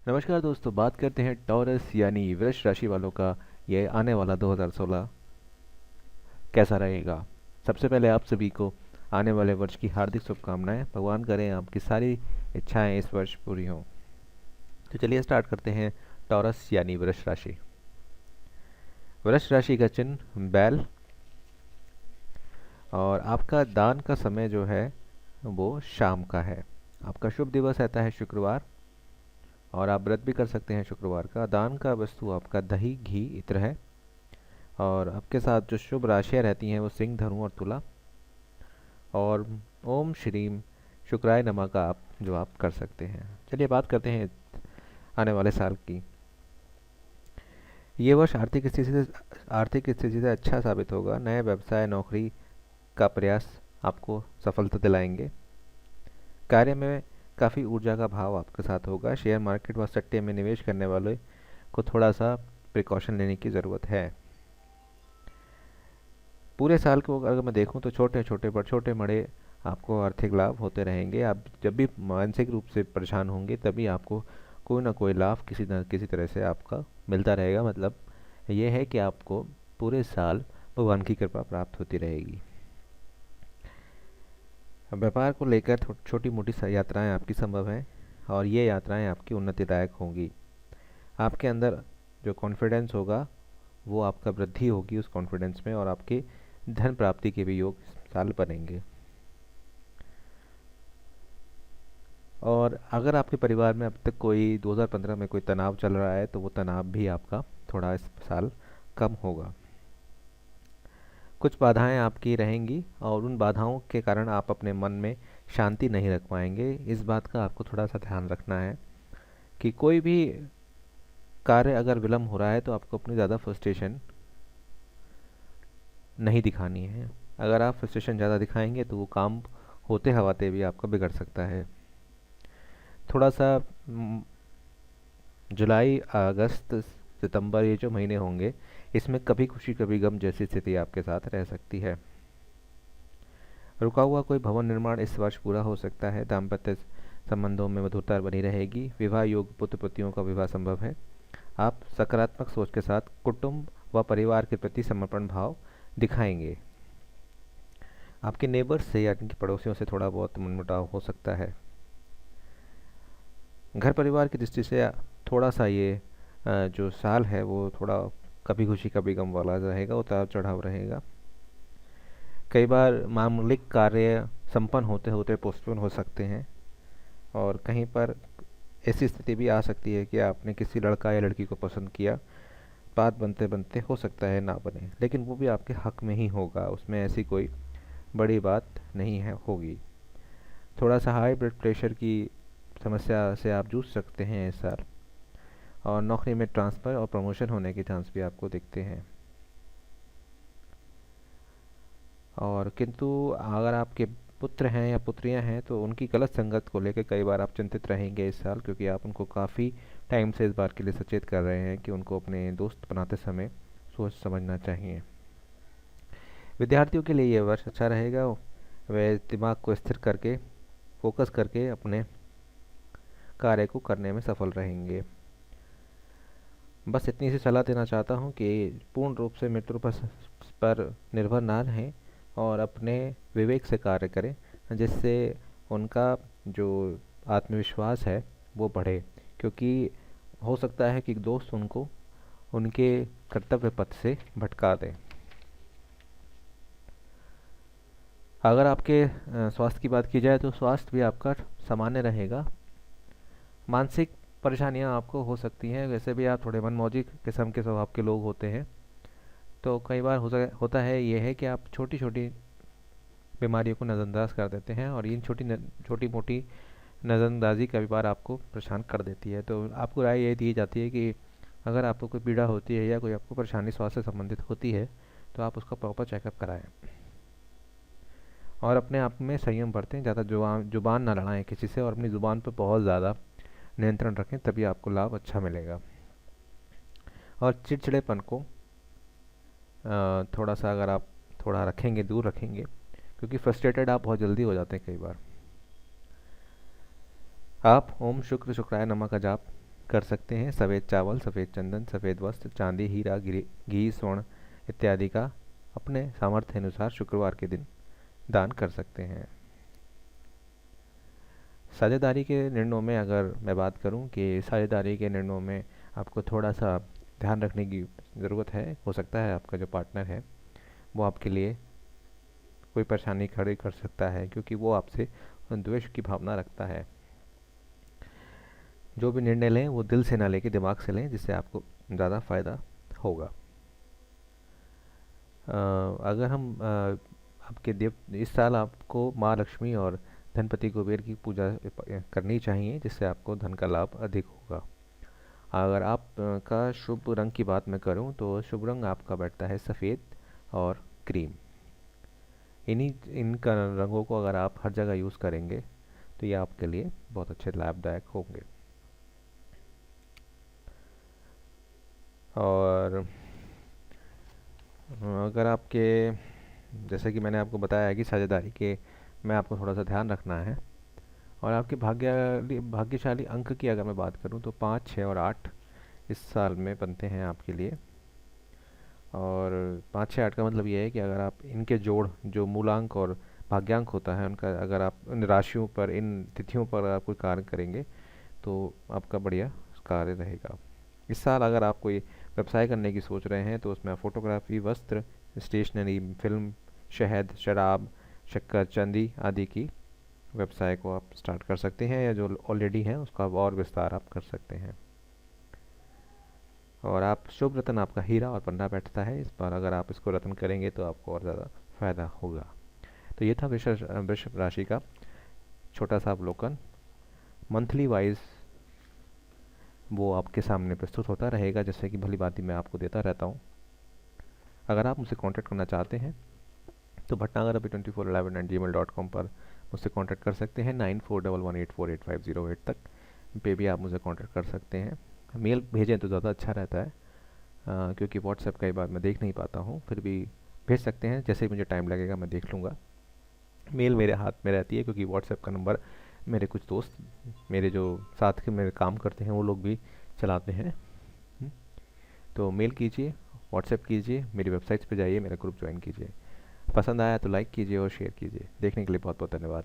नमस्कार दोस्तों, बात करते हैं टॉरस यानी वृष राशि वालों का। ये आने वाला 2016 कैसा रहेगा। सबसे पहले आप सभी को आने वाले वर्ष की हार्दिक शुभकामनाएं। भगवान करें आपकी सारी इच्छाएं इस वर्ष पूरी हों। तो चलिए स्टार्ट करते हैं। टॉरस यानी वृष राशि। वृष राशि का चिन्ह बैल, और आपका दान का समय जो है वो शाम का है। आपका शुभ दिवस रहता है शुक्रवार, और आप व्रत भी कर सकते हैं शुक्रवार का। दान का वस्तु आपका दही, घी, इत्र है। और आपके साथ जो शुभ राशियाँ रहती हैं वो सिंह, धनु और तुला। और ओम श्रीम शुक्राय नमः का आप कर सकते हैं। चलिए बात करते हैं आने वाले साल की। ये वर्ष आर्थिक स्थिति से अच्छा साबित होगा। नए व्यवसाय, नौकरी का प्रयास आपको सफलता दिलाएंगे। कार्य में काफ़ी ऊर्जा का भाव आपके साथ होगा। शेयर मार्केट व सट्टे में निवेश करने वाले को थोड़ा सा प्रिकॉशन लेने की ज़रूरत है। पूरे साल को अगर मैं देखूं तो छोटे बड़े आपको आर्थिक लाभ होते रहेंगे। आप जब भी मानसिक रूप से परेशान होंगे तभी आपको कोई ना कोई लाभ किसी तरह से आपका मिलता रहेगा। मतलब ये है कि आपको पूरे साल भगवान की कृपा प्राप्त होती रहेगी। व्यापार को लेकर छोटी मोटी यात्राएं आपकी संभव हैं, और ये यात्राएं आपकी उन्नतिदायक होंगी। आपके अंदर जो कॉन्फिडेंस होगा वो आपका वृद्धि होगी उस कॉन्फिडेंस में, और आपके धन प्राप्ति के भी योग साल बनेंगे। और अगर आपके परिवार में अब तक कोई 2015 में कोई तनाव चल रहा है तो वो तनाव भी आपका थोड़ा इस साल कम होगा। कुछ बाधाएं आपकी रहेंगी, और उन बाधाओं के कारण आप अपने मन में शांति नहीं रख पाएंगे। इस बात का आपको थोड़ा सा ध्यान रखना है कि कोई भी कार्य अगर विलम्ब हो रहा है तो आपको अपनी ज़्यादा फ्रस्ट्रेशन नहीं दिखानी है। अगर आप फ्रस्ट्रेशन ज़्यादा दिखाएंगे तो वो काम होते हवाते भी आपका बिगड़ सकता है। थोड़ा सा जुलाई, अगस्त, सितंबर, ये जो महीने होंगे इसमें कभी खुशी कभी गम जैसी स्थिति आपके साथ रह सकती है। रुका हुआ कोई भवन निर्माण इस वर्ष पूरा हो सकता है। दाम्पत्य संबंधों में मधुरता बनी रहेगी। विवाह योग, पुत्र पुत्रियों का विवाह संभव है। आप सकारात्मक सोच के साथ कुटुंब व परिवार के प्रति समर्पण भाव दिखाएंगे। आपके नेबर्स से यानी कि पड़ोसियों से थोड़ा बहुत मनमुटाव हो सकता है। घर परिवार की दृष्टि से थोड़ा सा ये जो साल है वो थोड़ा कभी खुशी कभी गम वाला रहेगा, उतार चढ़ाव रहेगा। कई बार मामूलिक कार्य संपन्न होते होते पोस्टपोन हो सकते हैं, और कहीं पर ऐसी स्थिति भी आ सकती है कि आपने किसी लड़का या लड़की को पसंद किया, बात बनते बनते हो सकता है ना बने, लेकिन वो भी आपके हक में ही होगा। उसमें ऐसी कोई बड़ी बात नहीं है होगी। थोड़ा सा हाई ब्लड प्रेशर की समस्या से आप जूझ सकते हैं इस साल, और नौकरी में ट्रांसफ़र और प्रमोशन होने के चांस भी आपको दिखते हैं। और किंतु अगर आपके पुत्र हैं या पुत्रियां हैं तो उनकी गलत संगत को लेकर कई बार आप चिंतित रहेंगे इस साल, क्योंकि आप उनको काफ़ी टाइम से इस बात के लिए सचेत कर रहे हैं कि उनको अपने दोस्त बनाते समय सोच समझना चाहिए। विद्यार्थियों के लिए यह वर्ष अच्छा रहेगा। वे दिमाग को स्थिर करके, फोकस करके अपने कार्य को करने में सफल रहेंगे। बस इतनी सी सलाह देना चाहता हूँ कि पूर्ण रूप से मित्रों पर निर्भर ना रहें, और अपने विवेक से कार्य करें, जिससे उनका जो आत्मविश्वास है वो बढ़े। क्योंकि हो सकता है कि दोस्त उनको उनके कर्तव्य पथ से भटका दें। अगर आपके स्वास्थ्य की बात की जाए तो स्वास्थ्य भी आपका सामान्य रहेगा। मानसिक परेशानियां आपको हो सकती हैं। वैसे भी आप थोड़े मनमौजी किस्म के स्वभाव के लोग होते हैं, तो कई बार होता है ये है कि आप छोटी छोटी बीमारियों को नज़रअंदाज कर देते हैं, और इन छोटी मोटी नज़रअंदाजी कई बार आपको परेशान कर देती है। तो आपको राय ये दी जाती है कि अगर आपको कोई पीड़ा होती है या कोई आपको परेशानी स्वास्थ्य से संबंधित होती है तो आप उसका प्रॉपर चेकअप कराएं, और अपने आप में संयम बरतें। ज़्यादा जुबान ना लड़ाएं किसी से, और अपनी ज़ुबान पर बहुत ज़्यादा नियंत्रण रखें, तभी आपको लाभ अच्छा मिलेगा। और चिड़चिड़ेपन को थोड़ा सा अगर आप थोड़ा रखेंगे, दूर रखेंगे, क्योंकि फ्रस्ट्रेटेड आप बहुत जल्दी हो जाते हैं कई बार। आप ओम शुक्र शुक्राय नमः का जाप कर सकते हैं। सफ़ेद चावल, सफ़ेद चंदन, सफ़ेद वस्त्र, चांदी, हीरा, घी, स्वर्ण इत्यादि का अपने सामर्थ्य अनुसार शुक्रवार के दिन दान कर सकते हैं। साझेदारी के निर्णयों में अगर मैं बात करूं कि साझेदारी के निर्णयों में आपको थोड़ा सा ध्यान रखने की ज़रूरत है। हो सकता है आपका जो पार्टनर है वो आपके लिए कोई परेशानी खड़ी कर सकता है, क्योंकि वो आपसे द्वेष की भावना रखता है। जो भी निर्णय लें वो दिल से ना लेके दिमाग से लें, जिससे आपको ज़्यादा फ़ायदा होगा। अगर हम आपके देव इस साल आपको माँ लक्ष्मी और धनपति कुबेर की पूजा करनी चाहिए, जिससे आपको धन का लाभ अधिक होगा। अगर आप का शुभ रंग की बात मैं करूं तो शुभ रंग आपका बैठता है सफ़ेद और क्रीम। इन रंगों को अगर आप हर जगह यूज़ करेंगे तो ये आपके लिए बहुत अच्छे लाभदायक होंगे। और अगर आपके, जैसे कि मैंने आपको बताया है कि साझेदारी के में आपको थोड़ा सा ध्यान रखना है। और आपके भाग्यशाली अंक की अगर मैं बात करूं तो 5, 6 और 8 इस साल में बनते हैं आपके लिए। और 5, 6, 8 का मतलब ये है कि अगर आप इनके जोड़, जो मूलांक और भाग्यांक होता है उनका, अगर आप इन राशियों पर, इन तिथियों पर आप कोई कार्य करेंगे तो आपका बढ़िया कार्य रहेगा। इस साल अगर आप कोई व्यवसाय करने की सोच रहे हैं तो उसमें फोटोग्राफी, वस्त्र, स्टेशनरी, फिल्म, शहद, शराब, शक्कर, चांदी आदि की व्यवसाय को आप स्टार्ट कर सकते हैं, या जो ऑलरेडी है उसका और विस्तार आप कर सकते हैं। और आप शुभ रत्न आपका हीरा और पन्ना बैठता है। इस बार अगर आप इसको रत्न करेंगे तो आपको और ज़्यादा फायदा होगा। तो ये था वृषभ राशि का छोटा सा अवलोकन। मंथली वाइज वो आपके सामने प्रस्तुत होता रहेगा, जैसे कि भली भांति मैं आपको देता रहता हूँ। अगर आप मुझसे कांटेक्ट करना चाहते हैं तो bhatnagar2411@gmail.com पर मुझसे कांटेक्ट कर सकते हैं। 9411848508 तक पे भी आप मुझे कांटेक्ट कर सकते हैं। मेल भेजें तो ज़्यादा अच्छा रहता है, क्योंकि व्हाट्सएप कई बार मैं देख नहीं पाता हूँ। फिर भी भेज सकते हैं, जैसे ही मुझे टाइम लगेगा मैं देख लूँगा। मेल मेरे हाथ में रहती है, क्योंकि व्हाट्सएप का नंबर मेरे कुछ दोस्त, मेरे जो साथ के मेरे काम करते हैं वो लोग भी चलाते हैं। तो मेल कीजिए, व्हाट्सएप कीजिए, मेरी वेबसाइट्स पे जाइए, मेरा ग्रुप ज्वाइन कीजिए। पसंद आया तो लाइक कीजिए और शेयर कीजिए। देखने के लिए बहुत बहुत धन्यवाद।